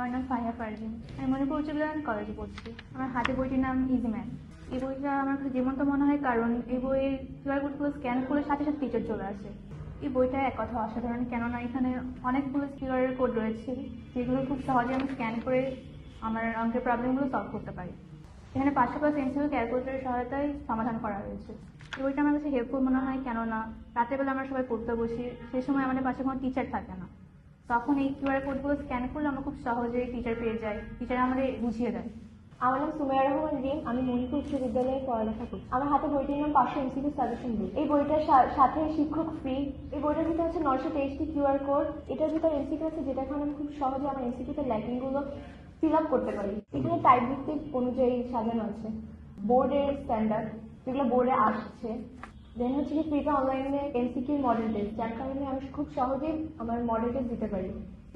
আমার নাম ফাহিয়া পারভিন। আমি মণিপুর উচ্চ বিদ্যালয় কলেজে পড়ছি। আমার হাতে বইটির নাম ইজি ম্যাথ। এই বইটা আমার কাছে যেমনটা মনে হয়, কারণ এই বইয়ের কিউআর কোডগুলো স্ক্যান করে সাথে সাথে টিচার চলে আসে। এই বইটা এক কথা অসাধারণ, কেননা এখানে অনেকগুলো কিউআর কোড রয়েছে যেগুলো খুব সহজে আমি স্ক্যান করে আমার অঙ্কের প্রবলেমগুলো সলভ করতে পারি। এখানে 500+ এমসিকিউ ক্যালকুলেটরের সহায়তায় সমাধান করা হয়েছে। এই বইটা আমার কাছে হেল্পফুল মনে হয়, কেননা রাতের বেলা আমরা সবাই পড়তে বসি, সেই সময় আমাদের পাশে কোনো টিচার থাকে না। তখন এই কিউআর কোডগুলো স্ক্যান করলে আমরা খুব সহজেই টিচার পেয়ে যাই, টিচার আমাদের বুঝিয়ে দেয়। আমার নাম সুমাইয়া রহমান রিম। আমি মণিপুর উচ্চ বিদ্যালয়ে পড়ালেখা করি। আমার হাতে বইটির নাম 500 এমসিকিউ সাজেশন বই। এই বইটার সাথে শিক্ষক ফ্রি। এই বইটার ভিতরে আছে 923টি কিউআর কোড। এটার ভিতরে এমসিকিউ আছে যেটা এখন আমি খুব সহজে আমার এমসিকিউতে ল্যাকিংগুলো ফিল আপ করতে পারি। এখানে টাইপ ভিত্তিক অনুযায়ী সাজানো আছে বোর্ডের স্ট্যান্ডার্ড, যেগুলো বোর্ডে আসছে। দেন হচ্ছে কি ফ্রিতে অনলাইনে এমসিকিউ মডেল টেস্ট, যার কারণে আমি খুব সহজেই আমার মডেল টেস্ট দিতে পারি।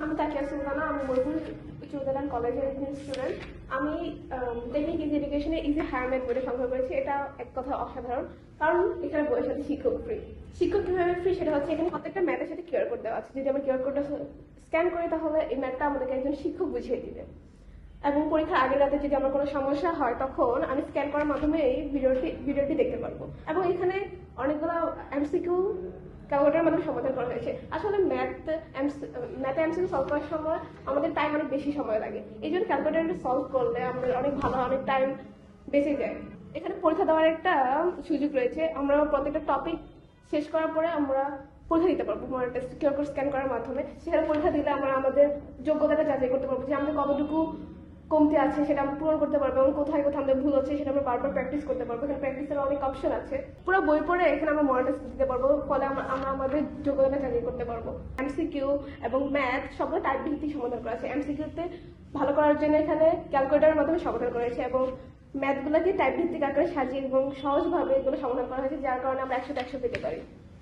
আমি তাকিয়া সুলতানা। আমি মণিপুর উচ্চ বিদ্যালয় কলেজের একজন স্টুডেন্ট। আমি টেকনিক ইজি এডুকেশনে ইজি হায়ার ম্যাথ বইটা সংগ্রহ করেছি। এটা এক কথা অসাধারণ, কারণ এখানে বইয়ের সাথে শিক্ষক ফ্রি। শিক্ষক কিভাবে ফ্রি সেটা হচ্ছে এখানে প্রত্যেকটা ম্যাথের সাথে কিউআর কোড দেওয়া আছে। যদি আমরা কিউআর কোডটা স্ক্যান করি তাহলে এই ম্যাথটা আমাদেরকে একজন শিক্ষক বুঝিয়ে দিবে। এবং পরীক্ষার আগের রাতে যদি আমার কোনো সমস্যা হয় তখন আমি স্ক্যান করার মাধ্যমে এই ভিডিওটি দেখতে পারবো। এবং এখানে অনেকগুলো এমসিকিউ ক্যালকুলেটরের মাধ্যমে সমাধান করা হয়েছে। আসলে ম্যাথে এমসিকিউ সলভ করার সময় আমাদের টাইম অনেক বেশি সময় লাগে, এই জন্য ক্যালকুলেটরে সলভ করলে আমাদের অনেক ভালো অনেক টাইম বেঁচে যায়। এখানে পরীক্ষা দেওয়ার একটা সুযোগ রয়েছে। আমরা প্রত্যেকটা টপিক শেষ করার পরে আমরা পরীক্ষা দিতে পারবো model test QR code scan করার মাধ্যমে। সেখানে পরীক্ষা দিলে আমরা আমাদের যোগ্যতাটা যাচাই করতে পারবো যে আমাদের কতটুকু কমতি আছে সেটা আমরা পূরণ করতে পারবো, এবং কোথায় কোথায় আমাদের ভুল হচ্ছে সেটা আমরা বারবার প্র্যাকটিস করতে পারবো। এখানে প্র্যাকটিসের অনেক অপশন আছে। পুরো বই পড়ে এখানে আমরা মডেল টেস্ট দিতে পারবো, ফলে আমরা আমাদের যোগ্যতাটা যাচাই করতে পারবো। এমসিকিউ এবং ম্যাথ সবগুলো টাইপ ভিত্তিক সমাধান করা আছে। এমসিকিউতে ভালো করার জন্য এখানে ক্যালকুলেটরের মাধ্যমে সমাধান করা হয়েছে, এবং ম্যাথগুলোকে টাইপ ভিত্তিক আকারে সাজিয়ে এবং সহজভাবে এগুলো সমাধান করা হয়েছে, যার কারণে আমরা 100-100 পেতে পারি।